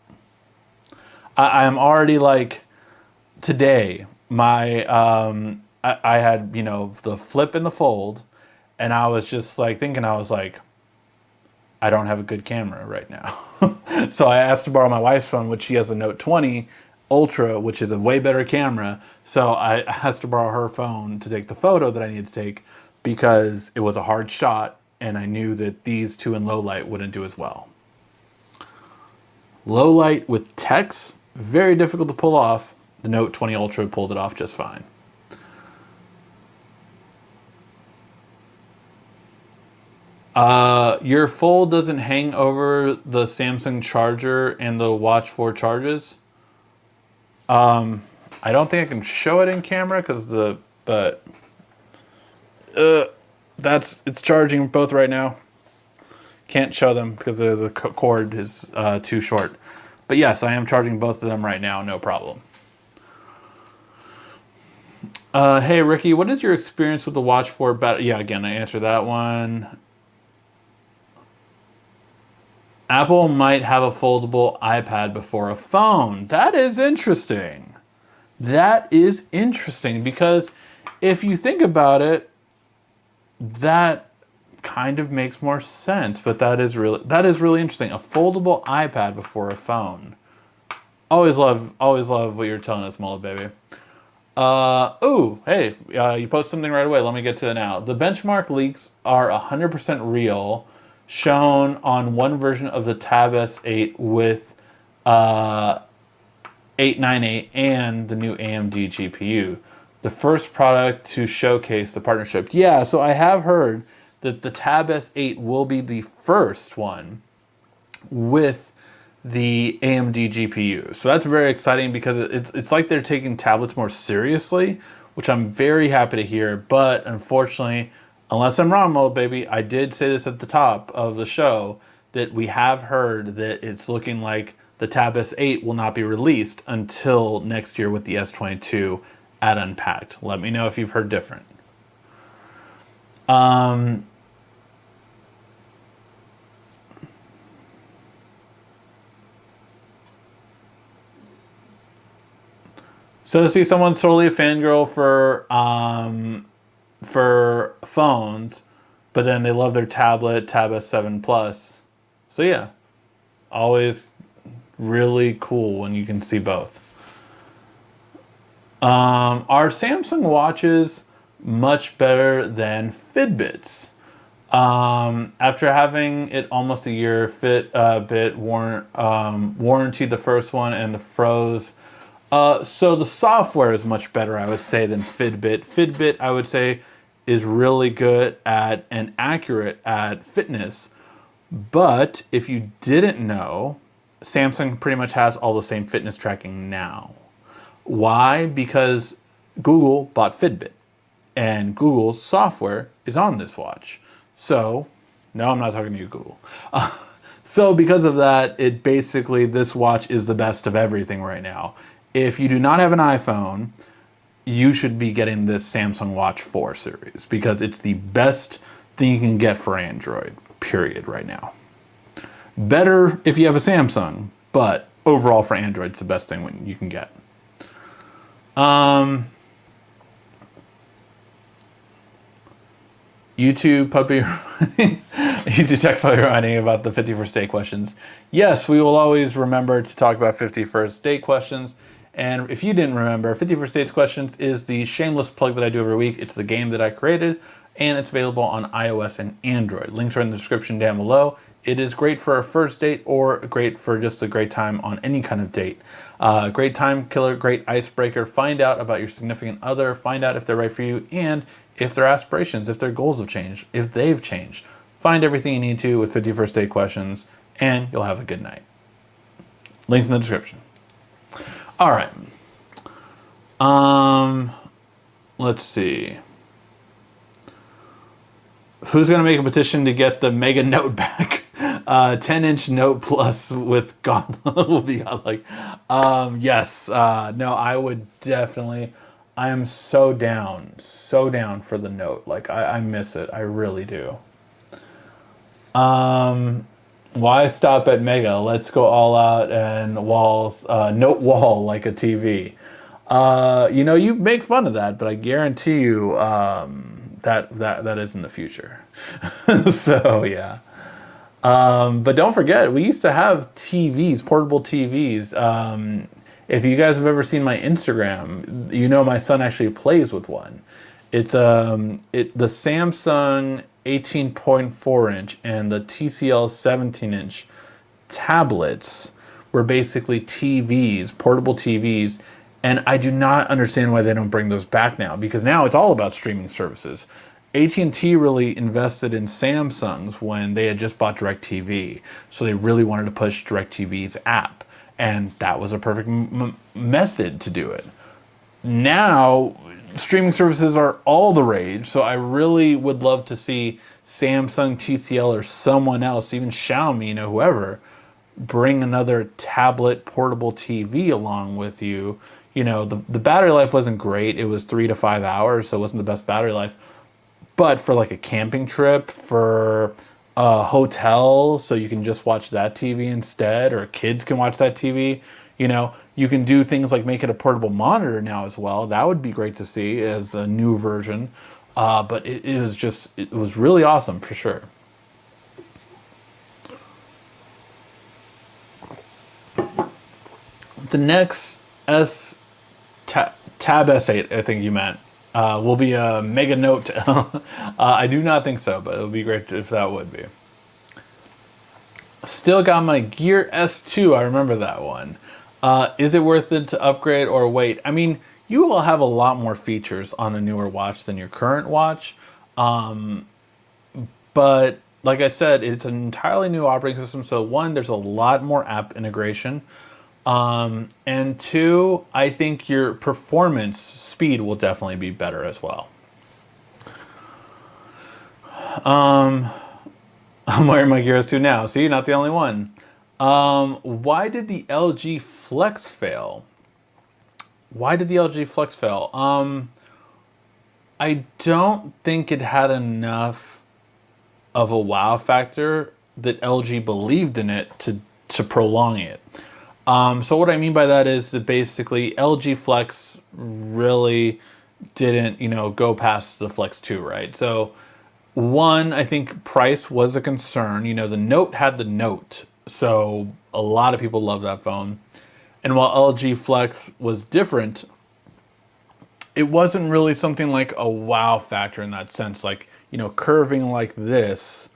I am already like, today, my, I had, the flip and the fold. And I was just like thinking, I was like, I don't have a good camera right now. So I asked to borrow my wife's phone, which she has a Note 20 Ultra, which is a way better camera. So I asked to borrow her phone to take the photo that I needed to take, because it was a hard shot and I knew that these two in low light wouldn't do as well. Low light with text, very difficult to pull off. The Note 20 Ultra pulled it off just fine. Your fold doesn't hang over the Samsung charger and the Watch 4 charges. I don't think I can show it in camera but it's charging both right now. Can't show them because the cord is too short. But yes, I am charging both of them right now, no problem. Hey Ricky, what is your experience with the Watch 4 battery? Yeah, again, I answered that one. Apple might have a foldable iPad before a phone. That is interesting. That is interesting because if you think about it, that kind of makes more sense, but that is really interesting. A foldable iPad before a phone. Always love what you're telling us, Mullet Baby. Ooh, hey, you post something right away. Let me get to it now. The benchmark leaks are 100% real. shown on one version of the Tab S8 with 898 and the new AMD GPU. The first product to showcase the partnership. Yeah, so I have heard that the Tab S8 will be the first one with the AMD GPU. So that's very exciting because it's like they're taking tablets more seriously, which I'm very happy to hear. But unfortunately, unless I'm wrong, Mo baby, I did say this at the top of the show that we have heard that it's looking like the Tab S8 will not be released until next year with the S22 at Unpacked. Let me know if you've heard different. So to see someone solely a fangirl for phones, but then they love their tablet, Tab S7 Plus. So yeah, always really cool when you can see both. Are Samsung watches much better than Fitbits? After having it almost a year, Fitbit warranted the first one and the froze. So the software is much better, I would say, than Fitbit. Fitbit, I would say, is really good at and accurate at fitness. But if you didn't know, Samsung pretty much has all the same fitness tracking now. Why? Because Google bought Fitbit, and Google's software is on this watch. So, no, I'm not talking to you, Google. So because of that, this watch is the best of everything right now. If you do not have an iPhone, you should be getting this Samsung Watch 4 series because it's the best thing you can get for Android, period, right now. Better if you have a Samsung, but overall for Android, it's the best thing you can get. YouTube puppy YouTube tech puppy writing about the 51st date questions. Yes, we will always remember to talk about 51st date questions. And if you didn't remember, 51st Dates Questions is the shameless plug that I do every week. It's the game that I created, and it's available on iOS and Android. Links are in the description down below. It is great for a first date or great for just a great time on any kind of date. Great time killer, great icebreaker. Find out about your significant other. Find out if they're right for you and if their aspirations, if their goals have changed, if they've changed. Find everything you need to with 51st Date Questions, and you'll have a good night. Links in the description. All right. Let's see. Who's going to make a petition to get the Mega Note back? 10-inch Note Plus with Gauntlet will be like, yes. No, I would definitely. I am so down for the Note. Like, I miss it. I really do. Why stop at Mega? Let's go all out and Note wall like a TV. You make fun of that, but I guarantee you that is in the future. So yeah. But don't forget, we used to have TVs, portable TVs. If you guys have ever seen my Instagram, you know my son actually plays with one. It's the Samsung 18.4 inch and the TCL 17-inch tablets were basically TVs, portable TVs, and I do not understand why they don't bring those back now, because now it's all about streaming services. AT&T really invested in Samsung's when they had just bought DirecTV, so they really wanted to push DirecTV's app, and that was a perfect method to do it. Now, streaming services are all the rage, so I really would love to see Samsung, TCL, or someone else, even Xiaomi, whoever, bring another tablet portable TV along with you. The battery life wasn't great. It was 3 to 5 hours, so it wasn't the best battery life. But for like a camping trip, for a hotel, so you can just watch that TV instead, or kids can watch that TV, you can do things like make it a portable monitor now as well. That would be great to see as a new version. But it was really awesome for sure. The next Tab S8, I think you meant, will be a Mega Note. I do not think so, but it would be great if that would be. Still got my Gear S2. I remember that one. Is it worth it to upgrade or wait? I mean, you will have a lot more features on a newer watch than your current watch. But like I said, it's an entirely new operating system. So one, there's a lot more app integration. And two, I think your performance speed will definitely be better as well. I'm wearing my Gear S2 now. See, not the only one. Why did the LG Flex fail? Why did the LG Flex fail? I don't think it had enough of a wow factor that LG believed in it to prolong it. So what I mean by that is that basically LG Flex really didn't, go past the Flex 2, right? So one, I think price was a concern. The Note had the Note, so a lot of people love that phone. And while LG Flex was different, it wasn't really something like a wow factor in that sense. Like, curving like this,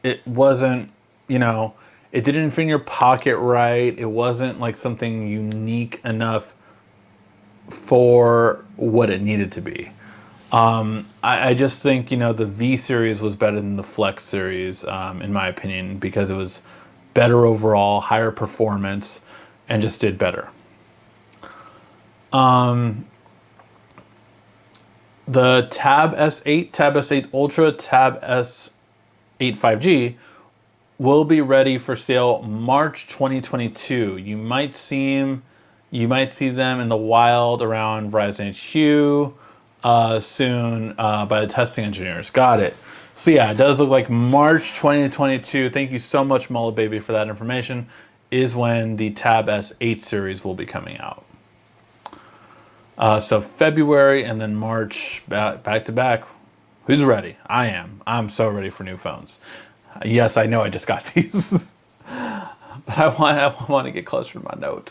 it wasn't, it didn't fit in your pocket right. It wasn't like something unique enough for what it needed to be. I just think, the V series was better than the Flex series, in my opinion, because it was better overall, higher performance, and just did better. The Tab S8, Tab S8 Ultra, Tab S8 5G will be ready for sale March 2022. You might see them in the wild around Verizon HQ soon by the testing engineers. Got it. So yeah, it does look like March 2022. Thank you so much, Mullah Baby, for that information. Is when the Tab S8 series will be coming out. So February and then March, back to back. Who's ready? I am. I'm so ready for new phones. Yes, I know I just got these, but I want to get closer to my Note.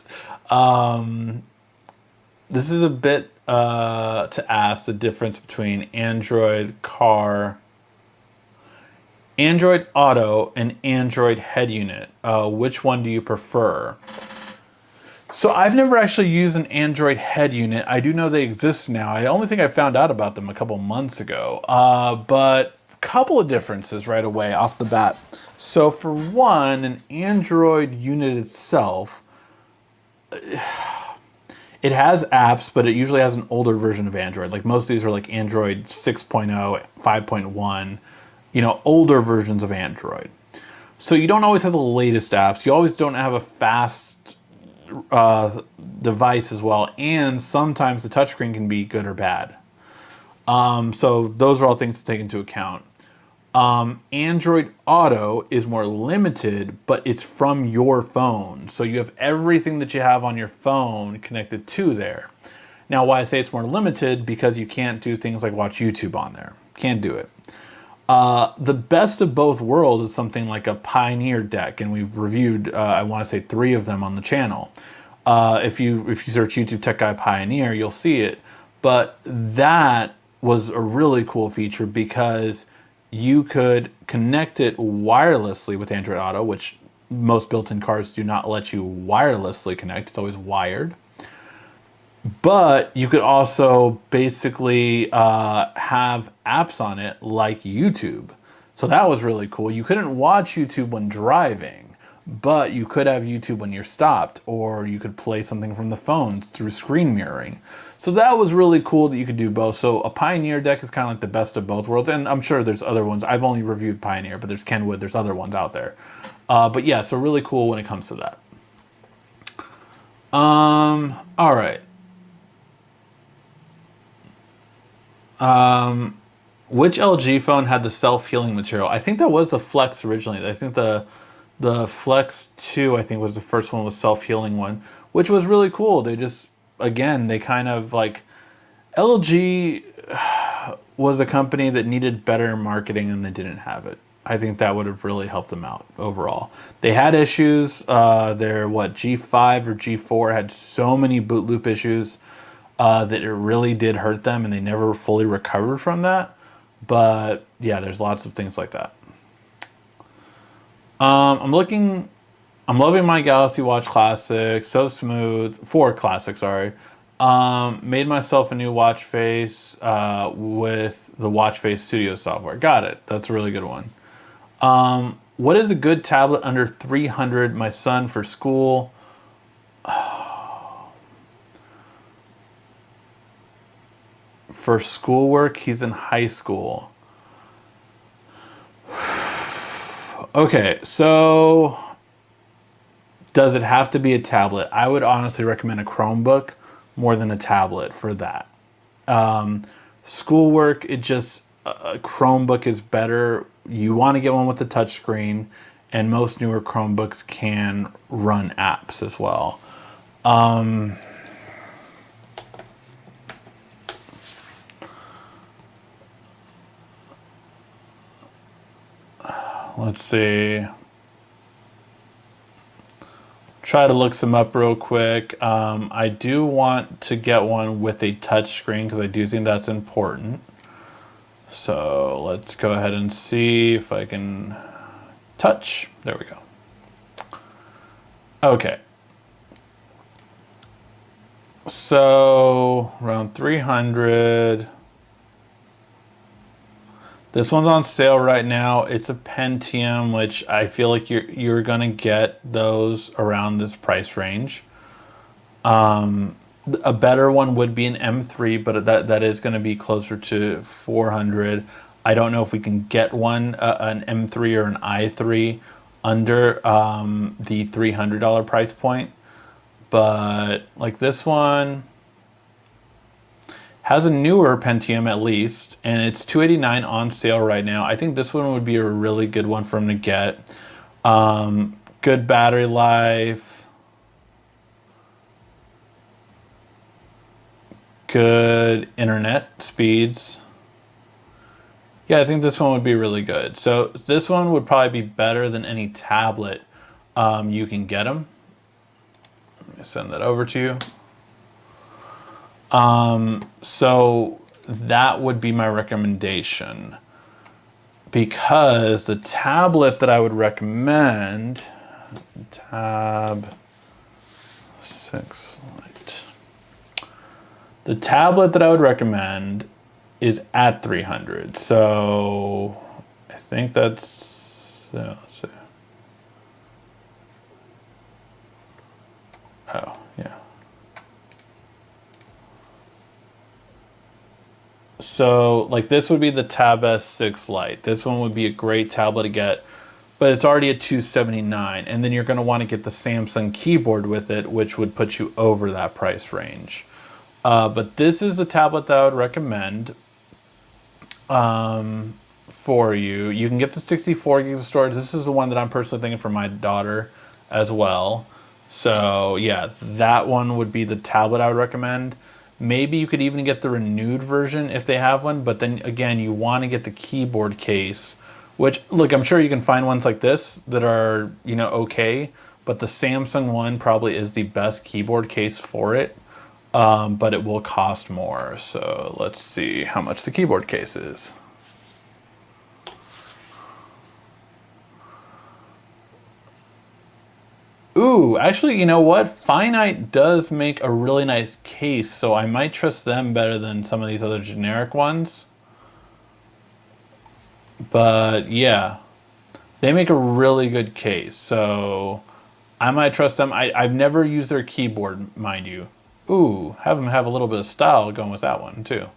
This is a bit to ask the difference between Android Auto, and Android Head Unit. Which one do you prefer? So I've never actually used an Android Head Unit. I do know they exist now. I only think I found out about them a couple months ago. But a couple of differences right away off the bat. So for one, an Android unit itself, it has apps, but it usually has an older version of Android. Like most of these are like Android 6.0, 5.1, older versions of Android. So you don't always have the latest apps. You always don't have a fast device as well. And sometimes the touchscreen can be good or bad. So those are all things to take into account. Android Auto is more limited, but it's from your phone. So you have everything that you have on your phone connected to there. Now, why I say it's more limited, because you can't do things like watch YouTube on there. Can't do it. The best of both worlds is something like a Pioneer deck, and we've reviewed, I want to say 3 of them on the channel. If you search YouTube Tech Guy Pioneer, you'll see it. But that was a really cool feature because you could connect it wirelessly with Android Auto, which most built-in cars do not let you wirelessly connect. It's always wired. But you could also basically have apps on it like YouTube. So that was really cool. You couldn't watch YouTube when driving, but you could have YouTube when you're stopped, or you could play something from the phone through screen mirroring. So that was really cool that you could do both. So a Pioneer deck is kind of like the best of both worlds. And I'm sure there's other ones. I've only reviewed Pioneer, but there's Kenwood. There's other ones out there. But yeah, so really cool when it comes to that. All right. Which LG phone had the self-healing material? I think that was the Flex originally. I think the Flex 2, I think, was the first one with self-healing one, which was really cool. They just, again, they kind of like, LG was a company that needed better marketing and they didn't have it. I think that would have really helped them out overall. They had issues. Their G5 or G4 had so many boot loop issues that it really did hurt them, and they never fully recovered from that. But yeah, there's lots of things like that. I'm loving my Galaxy Watch Classic. So smooth. 4 Classic, sorry. Made myself a new watch face with the watch face studio software. Got it. That's a really good one. What is a good tablet under 300? My son for school. For schoolwork, he's in high school. Okay, so does it have to be a tablet? I would honestly recommend a Chromebook more than a tablet for that. Schoolwork, a Chromebook is better. You want to get one with the touchscreen, and most newer Chromebooks can run apps as well. Let's see. Try to look some up real quick. I do want to get one with a touchscreen because I do think that's important. So let's go ahead and see if I can touch. There we go. Okay. So around 300. This one's on sale right now. It's a Pentium, which I feel like you're gonna get those around this price range. A better one would be an M3, but that is gonna be closer to 400. I don't know if we can get one, an M3 or an i3 under the $300 price point, but like this one has a newer Pentium at least, and it's $289 on sale right now. I think this one would be a really good one for him to get. Good battery life. Good internet speeds. Yeah, I think this one would be really good. So this one would probably be better than any tablet you can get them. Let me send that over to you. So that would be my recommendation, because the tablet that I would recommend, Tab 6 Lite. The tablet that I would recommend is at 300. So I think that's, let's see. Oh, yeah. So like this would be the Tab S6 Lite. This one would be a great tablet to get, but it's already at $279. And then you're going to want to get the Samsung keyboard with it, which would put you over that price range. But this is a tablet that I would recommend for you. You can get the 64 gigs of storage. This is the one that I'm personally thinking for my daughter as well. So yeah, that one would be the tablet I would recommend. Maybe you could even get the renewed version if they have one, but then again, you want to get the keyboard case, which, look, I'm sure you can find ones like this that are, you know, okay, but the Samsung one probably is the best keyboard case for it, but it will cost more. So let's see how much the keyboard case is. Ooh, actually, you know what? Finite does make a really nice case, so I might trust them better than some of these other generic ones. But yeah, they make a really good case, so I might trust them. I've never used their keyboard, mind you. Ooh, have them have a little bit of style going with that one too.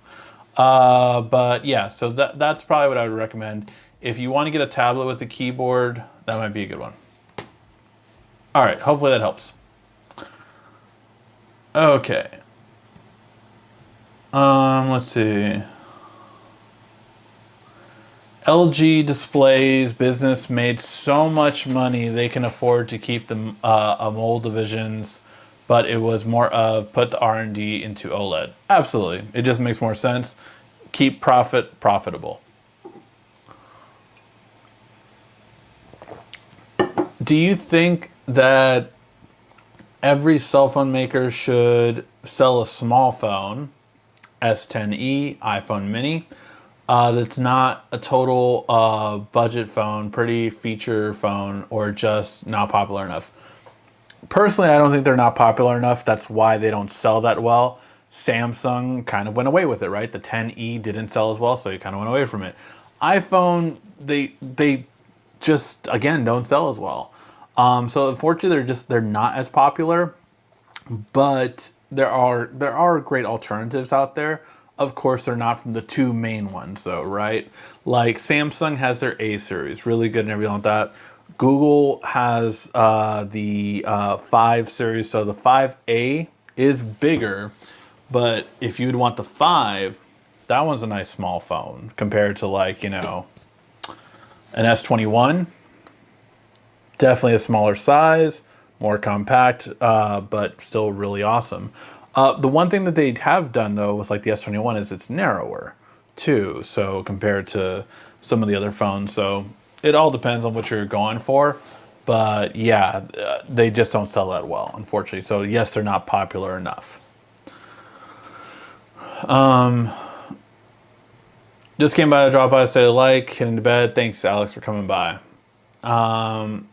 But yeah, so that's probably what I would recommend. If you want to get a tablet with a keyboard, that might be a good one. All right, hopefully that helps. Okay. Let's see. LG Displays business made so much money they can afford to keep the AMOLED divisions, but it was more of put the R&D into OLED. Absolutely, it just makes more sense. Keep profitable. Do you think that every cell phone maker should sell a small phone, S10e, iPhone mini, that's not a total budget phone, pretty feature phone, or just not popular enough. Personally, I don't think they're not popular enough. That's why they don't sell that well. Samsung kind of went away with it, right? The 10e didn't sell as well, so you kind of went away from it. iPhone, they just again don't sell as well. So unfortunately, they're not as popular. But there are great alternatives out there. Of course, they're not from the two main ones, though, right? Like Samsung has their A series, really good and everything like that. Google has the 5 series, so the 5A is bigger, but if you'd want the 5, that one's a nice small phone compared to like, an S21. Definitely a smaller size, more compact, but still really awesome. The one thing that they have done though with like the S21 is it's narrower too. So compared to some of the other phones, so it all depends on what you're going for. But yeah, they just don't sell that well, unfortunately. So yes, they're not popular enough. Just came by to drop by to say like, hitting to bed. Thanks, Alex, for coming by.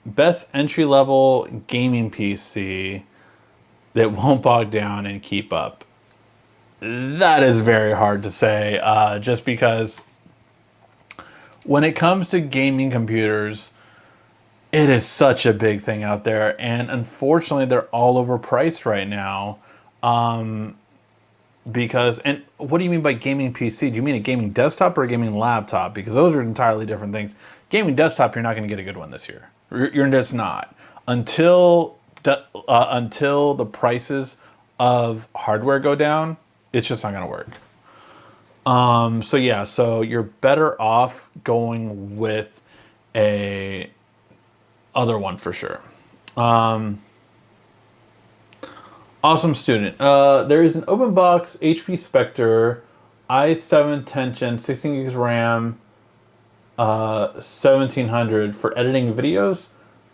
Best entry level gaming PC that won't bog down and keep up. That is very hard to say, just because when it comes to gaming computers, it is such a big thing out there, and unfortunately, they're all overpriced right now. Because, and what do you mean by gaming PC? Do you mean a gaming desktop or a gaming laptop? Because those are entirely different things. Gaming desktop, you're not going to get a good one this year. You're just not. Until the prices of hardware go down, it's just not going to work. So yeah, so you're better off going with a other one for sure. Awesome student. There is an open box HP Spectre i7 10th Gen 16 gigs RAM 1700 for editing videos.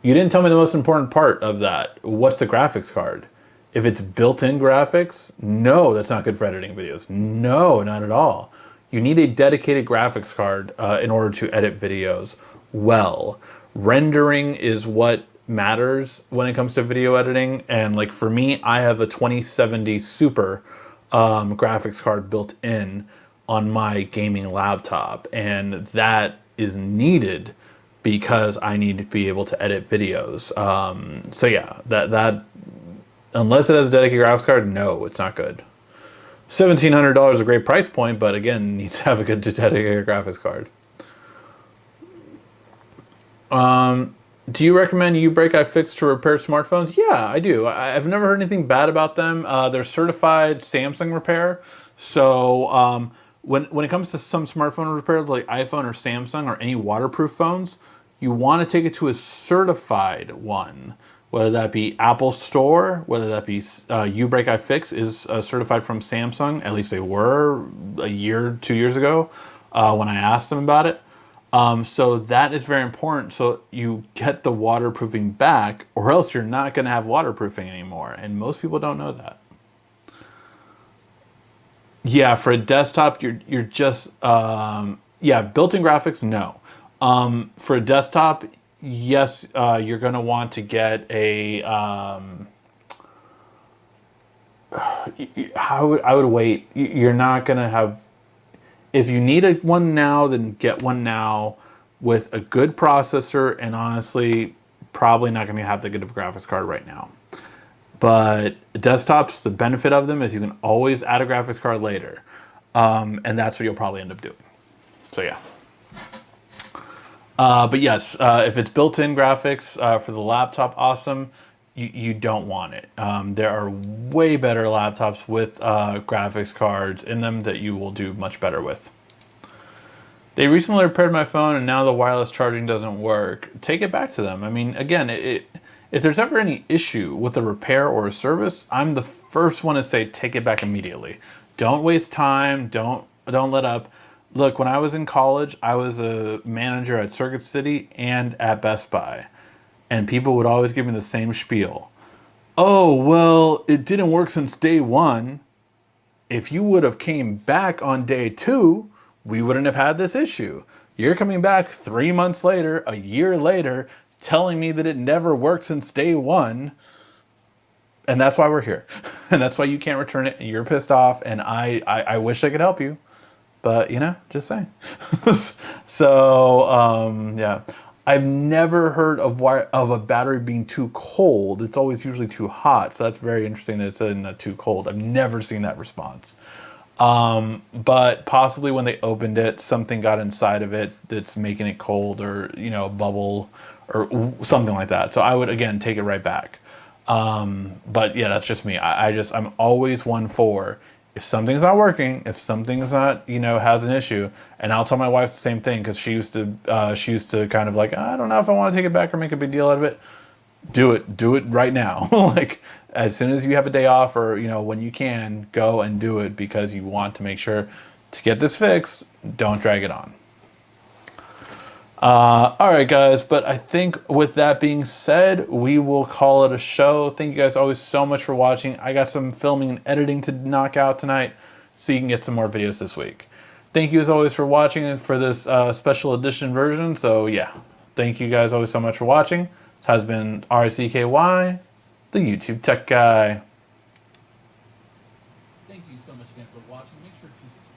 You didn't tell me the most important part of that. What's the graphics card? If it's built-in graphics, no, that's not good for editing videos. No, not at all. You need a dedicated graphics card in order to edit videos well. Rendering is what matters when it comes to video editing, and like for me, I have a 2070 Super graphics card built in on my gaming laptop, and that is needed because I need to be able to edit videos. So yeah, that unless it has a dedicated graphics card, no, it's not good. $1,700 is a great price point, but again, it needs to have a good dedicated graphics card. Do you recommend U-Break iFix to repair smartphones? Yeah, I do. I've never heard anything bad about them. They're certified Samsung repair. So when it comes to some smartphone repairs like iPhone or Samsung or any waterproof phones, you want to take it to a certified one, whether that be Apple Store, whether that be U-Break iFix is certified from Samsung. At least they were a year, 2 years ago when I asked them about it. So that is very important. So you get the waterproofing back, or else you're not going to have waterproofing anymore. And most people don't know that. Yeah, for a desktop, you're just yeah, built-in graphics, no. For a desktop, yes, you're going to want to get a. I would wait. You're not going to have. If you need one now, then get one now with a good processor, and honestly, probably not going to have the good of a graphics card right now. But desktops, the benefit of them is you can always add a graphics card later. And that's what you'll probably end up doing. So yeah. But yes, if it's built-in graphics for the laptop, awesome. You don't want it. There are way better laptops with graphics cards in them that you will do much better with. They recently repaired my phone and now the wireless charging doesn't work. Take it back to them. I mean, again, if there's ever any issue with a repair or a service, I'm the first one to say take it back immediately. Don't waste time. Don't let up. Look, when I was in college, I was a manager at Circuit City and at Best Buy. And people would always give me the same spiel. Oh, well, it didn't work since day one. If you would have came back on day 2, we wouldn't have had this issue. You're coming back 3 months later, a year later, telling me that it never worked since day one. And that's why we're here. And that's why you can't return it. And you're pissed off. And I wish I could help you. But, you know, just saying. So, yeah. I've never heard of a battery being too cold. It's always usually too hot. So that's very interesting that it's in too cold. I've never seen that response. But possibly when they opened it, something got inside of it that's making it cold, or, you know, a bubble or something like that. So I would, again, take it right back. But yeah, that's just me. I'm always one for, if something's not working, if something's not, you know, has an issue, and I'll tell my wife the same thing, because she used to kind of like, I don't know if I want to take it back or make a big deal out of it. Do it right now. Like, as soon as you have a day off, or, you know, when you can, go and do it, because you want to make sure to get this fixed. Don't drag it on. All right, guys, but I think with that being said, we will call it a show. Thank you guys always so much for watching. I got some filming and editing to knock out tonight, so you can get some more videos this week. Thank you as always for watching and for this special edition version. So yeah, thank you guys always so much for watching. This has been RCKY, the YouTube Tech Guy. Thank you so much again for watching. Make sure to subscribe.